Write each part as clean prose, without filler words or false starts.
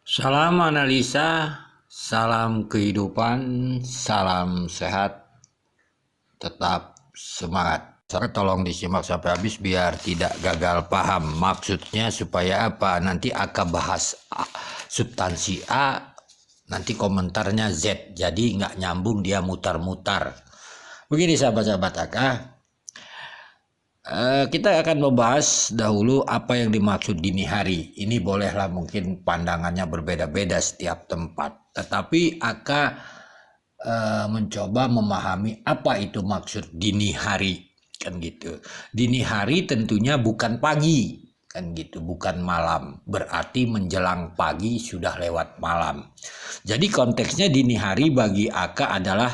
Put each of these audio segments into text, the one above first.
Salam analisa, salam kehidupan, salam sehat, tetap semangat. Tolong disimak sampai habis biar tidak gagal paham. Maksudnya supaya apa? Nanti akan bahas substansi A, nanti komentarnya Z. Jadi nggak nyambung, dia mutar-mutar. Begini sahabat-sahabat AK, kita akan membahas dahulu apa yang dimaksud dini hari. Ini bolehlah mungkin pandangannya berbeda-beda setiap tempat. Tetapi akan mencoba memahami apa itu maksud dini hari. Kan gitu. Dini hari tentunya bukan pagi. Kan gitu, bukan malam. Berarti menjelang pagi sudah lewat malam. Jadi konteksnya dini hari bagi Aka adalah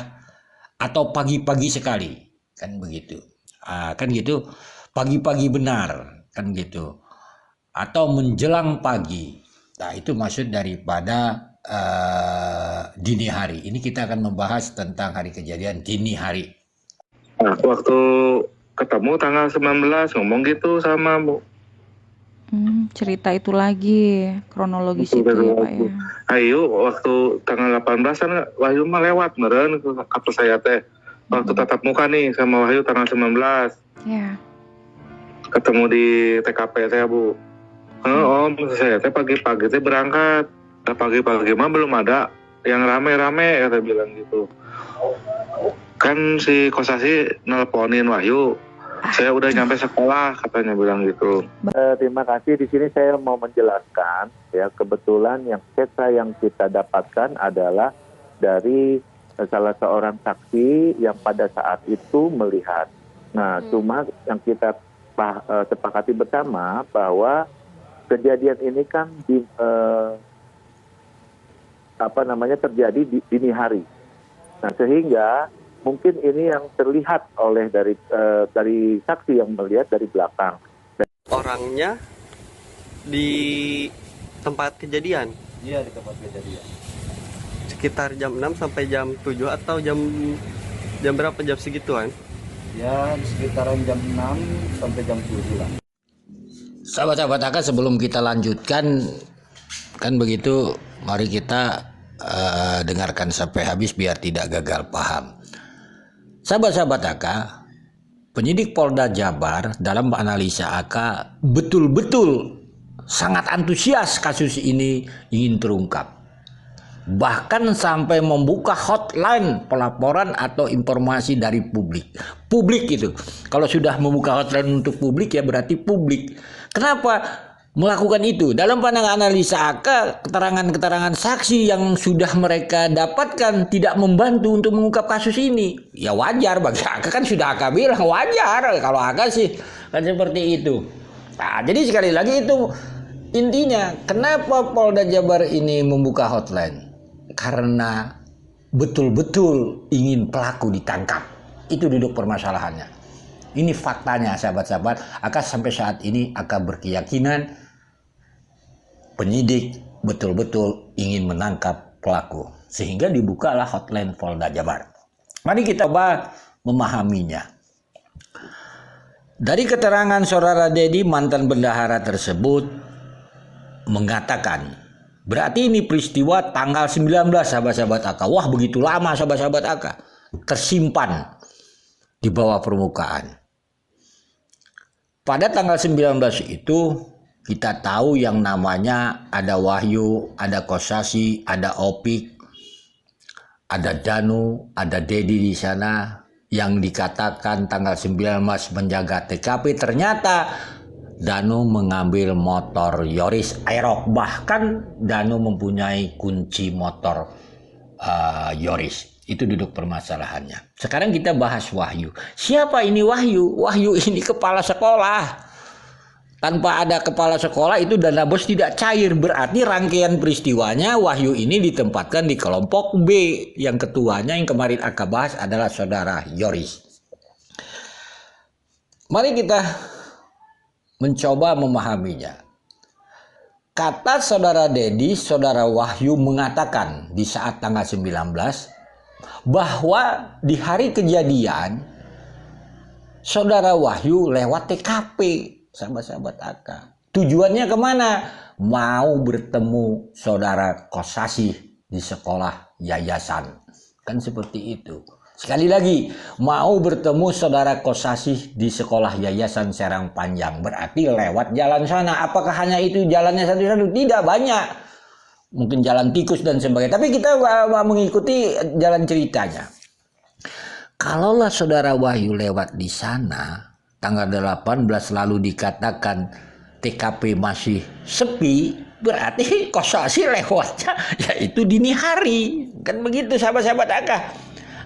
atau pagi-pagi sekali. Kan begitu. Kan gitu, pagi-pagi benar, kan gitu, atau menjelang pagi. Nah, itu maksud daripada dini hari. Ini kita akan membahas tentang hari kejadian dini hari. Nah, waktu ketemu tanggal 19 ngomong gitu sama Bu. Cerita itu lagi, kronologis itu ya Pak ya. Ayo waktu tanggal 18 kan Wahyu mah lewat meren ke kapal saya teh. Waktu tatap muka nih sama Wahyu tanggal 19. Ya. Ketemu di TKP saya Bu. Om, saya teh pagi-pagi teh berangkat. Nah, pagi-pagi mah belum ada yang rame-rame kata bilang gitu. Kan si Kosasi nelponin Wahyu. Saya udah nyampe sekolah katanya bilang gitu. Terima kasih. Di sini saya mau menjelaskan ya, kebetulan yang sketsa yang kita dapatkan adalah dari salah seorang saksi yang pada saat itu melihat. Nah, cuma yang kita sepakati bersama bahwa kejadian ini kan terjadi di dini hari. Nah, sehingga mungkin ini yang terlihat oleh dari saksi yang melihat dari belakang. Orangnya di tempat kejadian? Iya, di tempat kejadian. Sekitar jam 6 sampai jam 7 atau jam berapa, jam segituan? Ya, di sekitaran jam 6 sampai jam 7 lah. Sahabat-sahabat AK, sebelum kita lanjutkan, kan begitu, mari kita dengarkan sampai habis biar tidak gagal paham. Sahabat-sahabat AK, penyidik Polda Jabar dalam analisa AK betul-betul sangat antusias kasus ini ingin terungkap. Bahkan sampai membuka hotline pelaporan atau informasi dari publik. Publik itu, kalau sudah membuka hotline untuk publik ya berarti publik. Kenapa melakukan itu? Dalam pandangan analisa AK, keterangan-keterangan saksi yang sudah mereka dapatkan tidak membantu untuk mengungkap kasus ini. Ya wajar, bagi AK kan sudah AK bilang wajar. Kalau AK sih kan seperti itu. Nah, jadi sekali lagi itu intinya, kenapa Polda Jabar ini membuka hotline? Karena betul-betul ingin pelaku ditangkap. Itu duduk permasalahannya. Ini faktanya sahabat-sahabat. AK sampai saat ini AK berkeyakinan penyidik betul-betul ingin menangkap pelaku, sehingga dibukalah hotline Polda Jabar. Mari kita coba memahaminya. Dari keterangan saudara Dedi, mantan bendahara tersebut mengatakan, berarti ini peristiwa tanggal 19 sahabat-sahabat AK. Wah, begitu lama sahabat-sahabat AK. Tersimpan di bawah permukaan. Pada tanggal 19 itu kita tahu yang namanya ada Wahyu, ada Kosasi, ada Opik, ada Danu, ada Dedi di sana yang dikatakan tanggal 19 menjaga TKP. Ternyata Danu mengambil motor Yoris Aerox. Bahkan Danu mempunyai kunci motor Yoris. Itu duduk permasalahannya. Sekarang kita bahas Wahyu. Siapa ini Wahyu? Wahyu ini kepala sekolah. Tanpa ada kepala sekolah itu dana bos tidak cair. Berarti rangkaian peristiwanya Wahyu ini ditempatkan di kelompok B. Yang ketuanya yang kemarin Aka bahas adalah saudara Yoris. Mari kita mencoba memahaminya. Kata saudara Dedi, saudara Wahyu mengatakan di saat tanggal 19 bahwa di hari kejadian saudara Wahyu lewat TKP, sahabat-sahabat AK. Tujuannya kemana? mau bertemu saudara Kosasih di sekolah yayasan. Kan seperti itu. Sekali lagi, mau bertemu saudara Kosasih di sekolah yayasan Serang Panjang. Berarti lewat jalan sana. Apakah hanya itu jalannya satu-satu? Tidak, banyak. Mungkin jalan tikus dan sebagainya. Tapi kita mengikuti jalan ceritanya. Kalaulah saudara Wahyu lewat di sana, tanggal 18 lalu dikatakan TKP masih sepi, berarti Kosasih lewatnya yaitu dini hari. Kan begitu sahabat-sahabat Akah.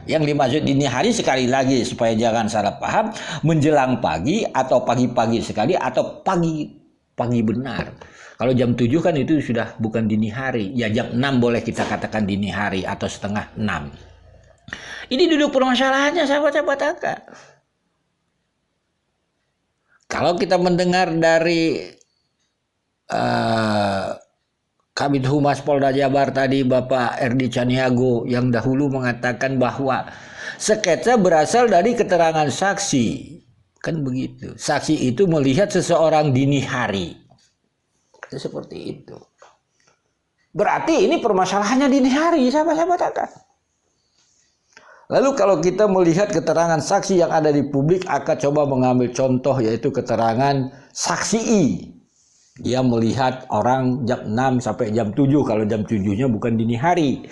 Yang dimaksud dini hari sekali lagi supaya jangan salah paham, menjelang pagi atau pagi-pagi sekali atau pagi benar. Kalau jam 7 kan itu sudah bukan dini hari. Ya jam 6 boleh kita katakan dini hari atau setengah 6. Ini duduk permasalahannya sahabat-sahabat Akah. Kalau kita mendengar dari Kabid Humas Polda Jabar tadi Bapak Erdi Caniago yang dahulu mengatakan bahwa sketsa berasal dari keterangan saksi. Kan begitu. Saksi itu melihat seseorang dini hari. Seperti itu. Berarti ini permasalahannya dini hari, sahabat-sahabat Akah. Lalu kalau kita melihat keterangan saksi yang ada di publik, Akah coba mengambil contoh yaitu keterangan saksi I. Dia melihat orang jam 6 sampai jam 7, kalau jam 7-nya bukan dini hari.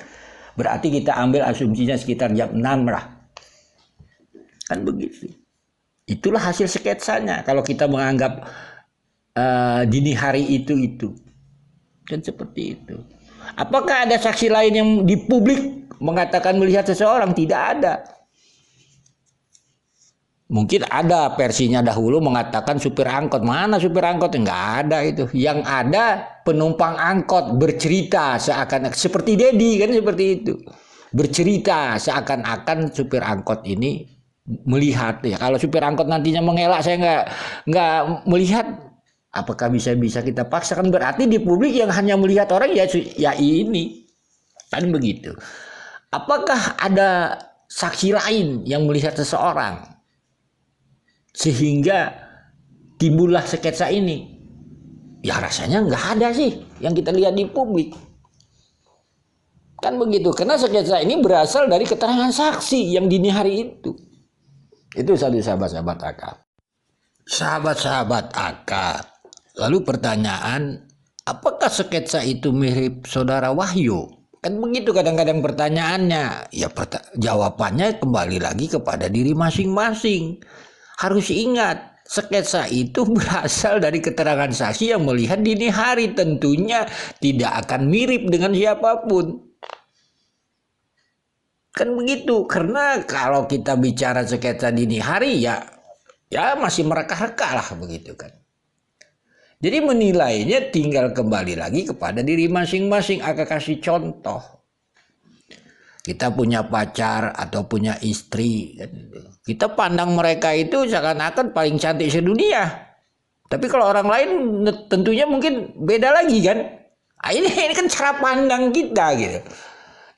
Berarti kita ambil asumsinya sekitar jam 6 lah. Kan begitu. Itulah hasil sketsanya kalau kita menganggap dini hari itu. Kan seperti itu. Apakah ada saksi lain yang di publik mengatakan melihat seseorang? Tidak ada. Mungkin ada versinya dahulu mengatakan supir angkot. Mana supir angkot? Enggak ada itu. Yang ada penumpang angkot bercerita seakan seperti Dedi kan seperti itu. Bercerita seakan-akan supir angkot ini melihat. Ya kalau supir angkot nantinya mengelak saya enggak melihat. Apakah bisa kita paksakan? Berarti di publik yang hanya melihat orang ya ini. Kan begitu. Apakah ada saksi lain yang melihat seseorang sehingga timbullah sketsa ini? Ya rasanya nggak ada sih yang kita lihat di publik. Kan begitu. Karena sketsa ini berasal dari keterangan saksi yang dini hari itu. Itu satu sahabat-sahabat Akah. Sahabat-sahabat Akah. Lalu pertanyaan, apakah sketsa itu mirip saudara Wahyu? Kan begitu kadang-kadang pertanyaannya. Ya jawabannya kembali lagi kepada diri masing-masing. Harus ingat, sketsa itu berasal dari keterangan saksi yang melihat dini hari. Tentunya tidak akan mirip dengan siapapun. Kan begitu. Karena kalau kita bicara sketsa dini hari ya masih mereka-reka lah begitu kan. Jadi menilainya tinggal kembali lagi kepada diri masing-masing. Akah kasih contoh. Kita punya pacar atau punya istri. Kita pandang mereka itu seakan-akan paling cantik sedunia. Tapi kalau orang lain tentunya mungkin beda lagi kan. Ini kan cara pandang kita gitu.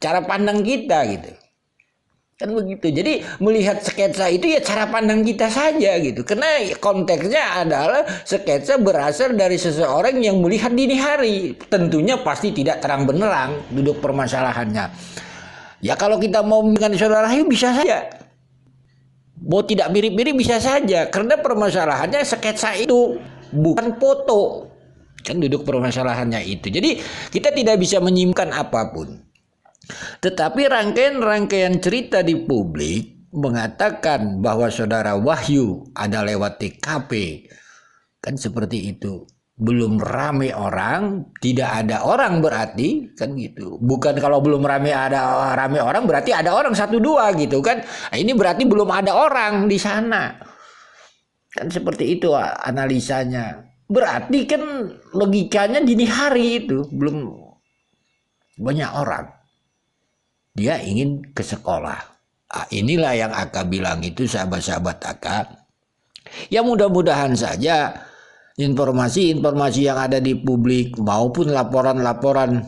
Cara pandang kita gitu. Kan begitu. Jadi melihat sketsa itu ya cara pandang kita saja gitu. Karena konteksnya adalah sketsa berasal dari seseorang yang melihat dini hari. Tentunya pasti tidak terang benderang duduk permasalahannya. Ya kalau kita mau dengan saudara Wahyu bisa saja. Mau tidak mirip-mirip bisa saja. Karena permasalahannya sketsa itu bukan foto. Kan duduk permasalahannya itu. Jadi kita tidak bisa menyimpulkan apapun. Tetapi rangkaian-rangkaian cerita di publik mengatakan bahwa saudara Wahyu ada lewat TKP. Kan seperti itu. Belum rame orang, tidak ada orang berarti kan gitu. Bukan kalau belum rame orang berarti ada orang 1-2 gitu kan. Nah, ini berarti belum ada orang di sana. Kan seperti itu analisanya. Berarti kan logikanya dini hari itu belum banyak orang. Dia ingin ke sekolah. Nah, inilah yang Akah bilang itu sahabat-sahabat Akah. Ya mudah-mudahan saja informasi-informasi yang ada di publik maupun laporan-laporan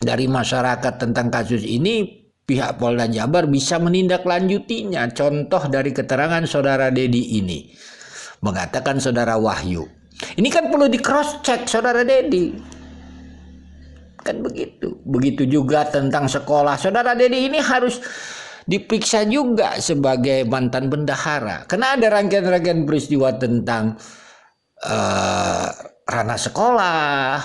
dari masyarakat tentang kasus ini, pihak Polda Jabar bisa menindaklanjutinya. Contoh dari keterangan saudara Dedi ini. Mengatakan saudara Wahyu. Ini kan perlu di cross check saudara Dedi. Kan begitu. Begitu juga tentang sekolah. Saudara Dedi ini harus diperiksa juga sebagai mantan bendahara. Karena ada rangkaian-rangkaian peristiwa tentang ranah sekolah.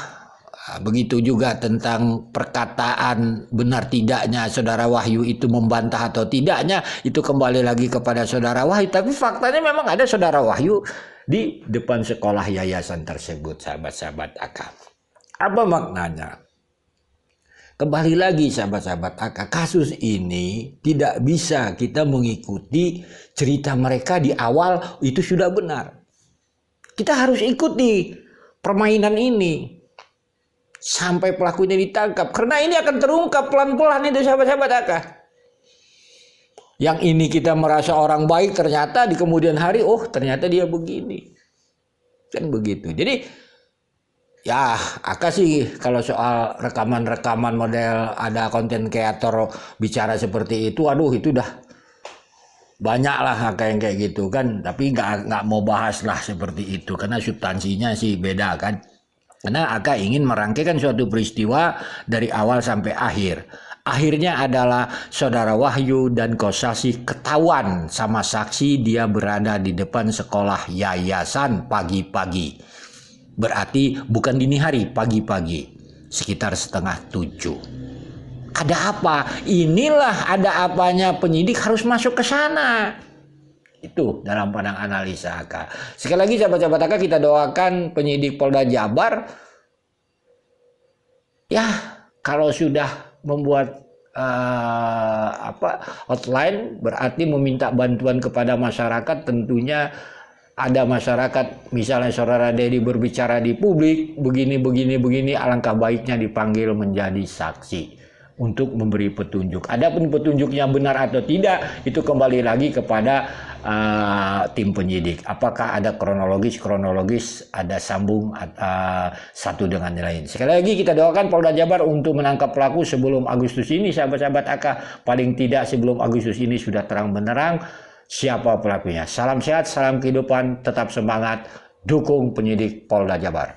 Begitu juga tentang perkataan benar tidaknya Saudara Wahyu itu membantah atau tidaknya. Itu kembali lagi kepada Saudara Wahyu. Tapi faktanya memang ada Saudara Wahyu di depan sekolah yayasan tersebut, sahabat-sahabat AK. Apa maknanya? Kembali lagi sahabat-sahabat AK, kasus ini tidak bisa kita mengikuti cerita mereka di awal itu sudah benar. Kita harus ikuti permainan ini sampai pelakunya ditangkap. Karena ini akan terungkap pelan-pelan itu sahabat-sahabat AK. Yang ini kita merasa orang baik, ternyata di kemudian hari, oh ternyata dia begini. Kan begitu. Jadi ya, Aka sih kalau soal rekaman-rekaman model ada konten kreator bicara seperti itu, aduh itu udah banyak lah Aka yang kayak gitu kan. Tapi nggak mau bahas lah seperti itu karena substansinya sih beda kan. Karena Aka ingin merangkaikan suatu peristiwa dari awal sampai akhir. Akhirnya adalah Saudara Wahyu dan Kosasih ketahuan sama saksi dia berada di depan sekolah yayasan pagi-pagi. Berarti bukan dini hari, pagi-pagi, sekitar 6:30. Ada apa? Inilah ada apanya penyidik harus masuk ke sana. Itu dalam pandang analisa AK. Sekali lagi sahabat-sahabat AK, kita doakan penyidik Polda Jabar. Ya, kalau sudah membuat hotline berarti meminta bantuan kepada masyarakat, tentunya ada masyarakat misalnya Saudara Dedi berbicara di publik begini, alangkah baiknya dipanggil menjadi saksi untuk memberi petunjuk. Adapun petunjuknya benar atau tidak itu kembali lagi kepada tim penyidik. Apakah ada kronologis ada sambung satu dengan lain. Sekali lagi kita doakan Polda Jabar untuk menangkap pelaku sebelum Agustus ini sahabat-sahabat AK. Paling tidak sebelum Agustus ini sudah terang benderang siapa pelakunya. Salam sehat, salam kehidupan, tetap semangat, dukung penyidik Polda Jabar.